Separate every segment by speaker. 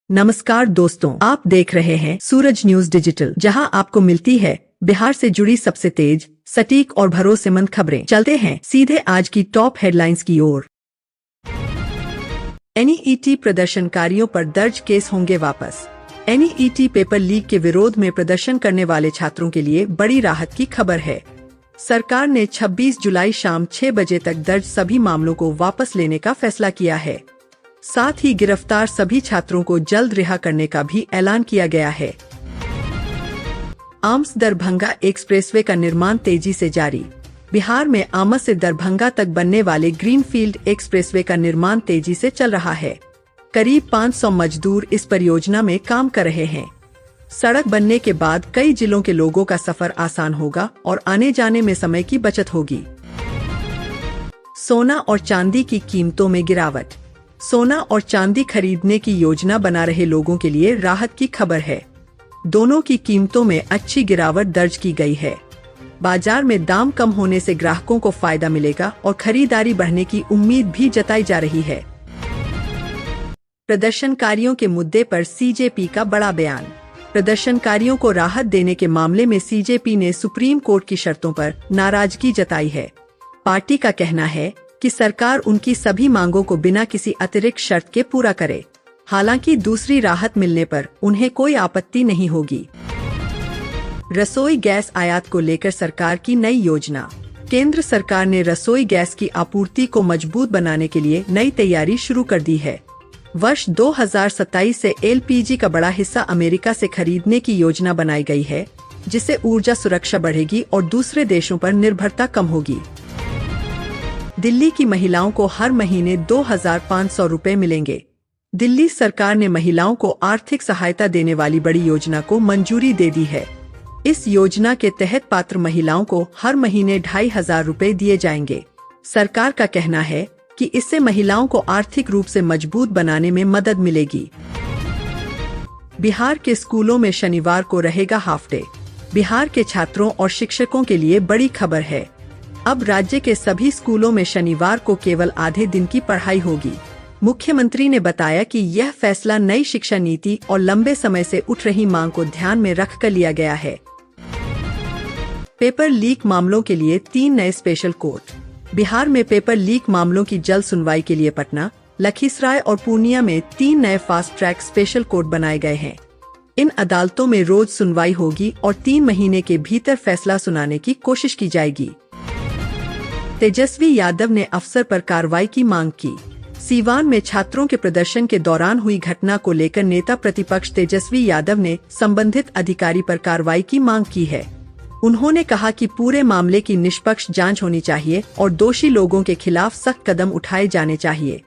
Speaker 1: नमस्कार दोस्तों, आप देख रहे हैं सूरज न्यूज डिजिटल, जहां आपको मिलती है बिहार से जुड़ी सबसे तेज, सटीक और भरोसेमंद खबरें। चलते हैं सीधे आज की टॉप हेडलाइंस की ओर। एनईईटी प्रदर्शनकारियों पर दर्ज केस होंगे वापस। एनईईटी पेपर लीक के विरोध में प्रदर्शन करने वाले छात्रों के लिए बड़ी राहत की खबर है। सरकार ने 26 जुलाई शाम 6 बजे तक दर्ज सभी मामलों को वापस लेने का फैसला किया है। साथ ही गिरफ्तार सभी छात्रों को जल्द रिहा करने का भी ऐलान किया गया है। आम्स दरभंगा एक्सप्रेसवे का निर्माण तेजी से जारी। बिहार में आमस से दरभंगा तक बनने वाले ग्रीनफील्ड एक्सप्रेसवे का निर्माण तेजी से चल रहा है। करीब 500 मजदूर इस परियोजना में काम कर रहे हैं। सड़क बनने के बाद कई जिलों के लोगों का सफर आसान होगा और आने जाने में समय की बचत होगी। सोना और चांदी की कीमतों में गिरावट। सोना और चांदी खरीदने की योजना बना रहे लोगों के लिए राहत की खबर है। दोनों की कीमतों में अच्छी गिरावट दर्ज की गई है। बाजार में दाम कम होने से ग्राहकों को फायदा मिलेगा और खरीदारी बढ़ने की उम्मीद भी जताई जा रही है। प्रदर्शनकारियों के मुद्दे पर सीजेपी का बड़ा बयान। प्रदर्शनकारियों को राहत देने के मामले में सीजेपी ने सुप्रीम कोर्ट की शर्तों पर नाराजगी जताई है। पार्टी का कहना है कि सरकार उनकी सभी मांगों को बिना किसी अतिरिक्त शर्त के पूरा करे। हालांकि दूसरी राहत मिलने पर उन्हें कोई आपत्ति नहीं होगी। रसोई गैस आयात को लेकर सरकार की नई योजना। केंद्र सरकार ने रसोई गैस की आपूर्ति को मजबूत बनाने के लिए नई तैयारी शुरू कर दी है। वर्ष 2027 से एलपीजी का बड़ा हिस्सा अमेरिका से खरीदने की योजना बनाई गई है, जिससे ऊर्जा सुरक्षा बढ़ेगी और दूसरे देशों पर निर्भरता कम होगी। दिल्ली की महिलाओं को हर महीने 2,500 रुपए मिलेंगे। दिल्ली सरकार ने महिलाओं को आर्थिक सहायता देने वाली बड़ी योजना को मंजूरी दे दी है। इस योजना के तहत पात्र महिलाओं को हर महीने 2,500 रुपए दिए जाएंगे। सरकार का कहना है कि इससे महिलाओं को आर्थिक रूप से मजबूत बनाने में मदद मिलेगी। बिहार के स्कूलों में शनिवार को रहेगा हाफ डे। बिहार के छात्रों और शिक्षकों के लिए बड़ी खबर है। अब राज्य के सभी स्कूलों में शनिवार को केवल आधे दिन की पढ़ाई होगी। मुख्यमंत्री ने बताया कि यह फैसला नई शिक्षा नीति और लंबे समय से उठ रही मांग को ध्यान में रखकर लिया गया है। पेपर लीक मामलों के लिए 3 नए स्पेशल कोर्ट। बिहार में पेपर लीक मामलों की जल्द सुनवाई के लिए पटना, लखीसराय और पूर्णिया में 3 नए फास्ट ट्रैक स्पेशल कोर्ट बनाए गए हैं। इन अदालतों में रोज सुनवाई होगी और 3 महीने के भीतर फैसला सुनाने की कोशिश की जाएगी। तेजस्वी यादव ने अफसर पर कार्रवाई की मांग की। सीवान में छात्रों के प्रदर्शन के दौरान हुई घटना को लेकर नेता प्रतिपक्ष तेजस्वी यादव ने संबंधित अधिकारी पर कार्रवाई की मांग की है। उन्होंने कहा कि पूरे मामले की निष्पक्ष जांच होनी चाहिए और दोषी लोगों के खिलाफ सख्त कदम उठाए जाने चाहिए।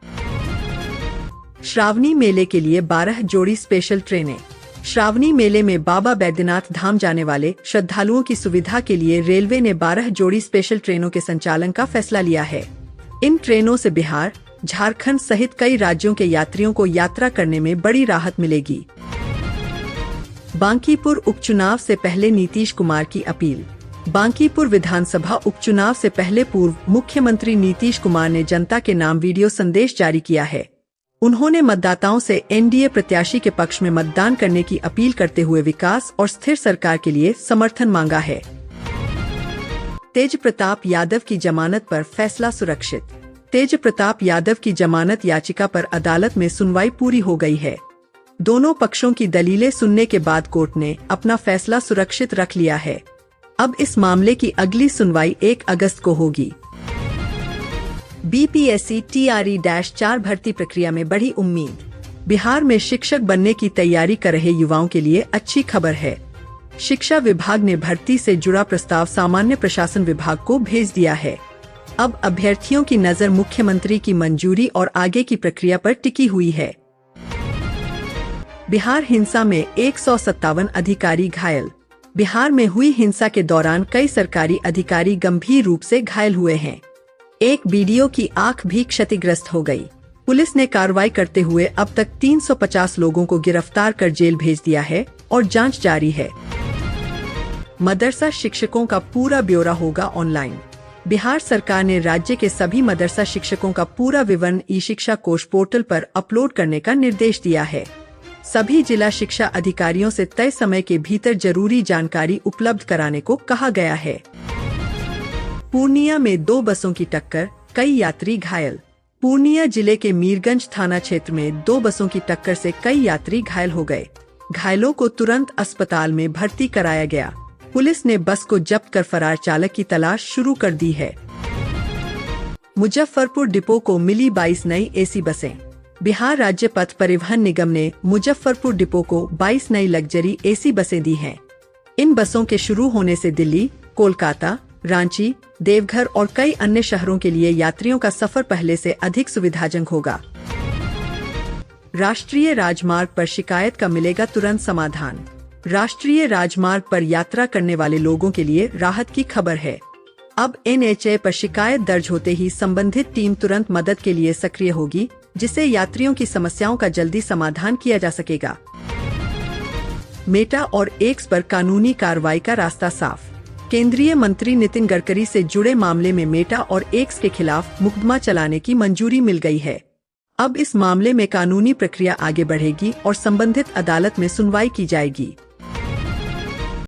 Speaker 1: श्रावणी मेले के लिए 12 जोड़ी स्पेशल ट्रेनें। श्रावणी मेले में बाबा बैद्यनाथ धाम जाने वाले श्रद्धालुओं की सुविधा के लिए रेलवे ने 12 जोड़ी स्पेशल ट्रेनों के संचालन का फैसला लिया है। इन ट्रेनों से बिहार, झारखंड सहित कई राज्यों के यात्रियों को यात्रा करने में बड़ी राहत मिलेगी। बांकीपुर उपचुनाव से पहले नीतीश कुमार की अपील। बांकीपुर विधानसभा उपचुनाव से पहले पूर्व मुख्यमंत्री नीतीश कुमार ने जनता के नाम वीडियो संदेश जारी किया है। उन्होंने मतदाताओं से एनडीए प्रत्याशी के पक्ष में मतदान करने की अपील करते हुए विकास और स्थिर सरकार के लिए समर्थन मांगा है। तेज प्रताप यादव की जमानत पर फैसला सुरक्षित। तेज प्रताप यादव की जमानत याचिका पर अदालत में सुनवाई पूरी हो गई है। दोनों पक्षों की दलीलें सुनने के बाद कोर्ट ने अपना फैसला सुरक्षित रख लिया है। अब इस मामले की अगली सुनवाई 1 अगस्त को होगी। बीपीएससी TRE-4 भर्ती प्रक्रिया में बड़ी उम्मीद। बिहार में शिक्षक बनने की तैयारी कर रहे युवाओं के लिए अच्छी खबर है। शिक्षा विभाग ने भर्ती से जुड़ा प्रस्ताव सामान्य प्रशासन विभाग को भेज दिया है। अब अभ्यर्थियों की नजर मुख्यमंत्री की मंजूरी और आगे की प्रक्रिया पर टिकी हुई है। बिहार हिंसा में 157 अधिकारी घायल। बिहार में हुई हिंसा के दौरान कई सरकारी अधिकारी गंभीर रूप से घायल हुए हैं। एक बीडीओ की आंख भी क्षतिग्रस्त हो गई। पुलिस ने कार्रवाई करते हुए अब तक 350 लोगों को गिरफ्तार कर जेल भेज दिया है और जांच जारी है। मदरसा शिक्षकों का पूरा ब्यौरा होगा ऑनलाइन। बिहार सरकार ने राज्य के सभी मदरसा शिक्षकों का पूरा विवरण ई शिक्षा कोष पोर्टल पर अपलोड करने का निर्देश दिया है। सभी जिला शिक्षा अधिकारियों से तय समय के भीतर जरूरी जानकारी उपलब्ध कराने को कहा गया है। पूर्णिया में 2 बसों की टक्कर, कई यात्री घायल। पूर्णिया जिले के मीरगंज थाना क्षेत्र में 2 बसों की टक्कर से कई यात्री घायल हो गए। घायलों को तुरंत अस्पताल में भर्ती कराया गया। पुलिस ने बस को जब्त कर फरार चालक की तलाश शुरू कर दी है। मुजफ्फरपुर डिपो को मिली 22 नई एसी बसें। बिहार राज्य पथ परिवहन निगम ने मुजफ्फरपुर डिपो को 22 नई लग्जरी एसी बसें दी हैं। इन बसों के शुरू होने से दिल्ली, कोलकाता, रांची, देवघर और कई अन्य शहरों के लिए यात्रियों का सफर पहले से अधिक सुविधाजनक होगा। राष्ट्रीय राजमार्ग पर शिकायत का मिलेगा तुरंत समाधान। राष्ट्रीय राजमार्ग पर यात्रा करने वाले लोगों के लिए राहत की खबर है। अब NHA पर शिकायत दर्ज होते ही संबंधित टीम तुरंत मदद के लिए सक्रिय होगी, जिससे यात्रियों की समस्याओं का जल्दी समाधान किया जा सकेगा। मेटा और एक्स पर कानूनी कार्रवाई का रास्ता साफ। केंद्रीय मंत्री नितिन गडकरी से जुड़े मामले में मेटा और एक्स के खिलाफ मुकदमा चलाने की मंजूरी मिल गई है। अब इस मामले में कानूनी प्रक्रिया आगे बढ़ेगी और संबंधित अदालत में सुनवाई की जाएगी।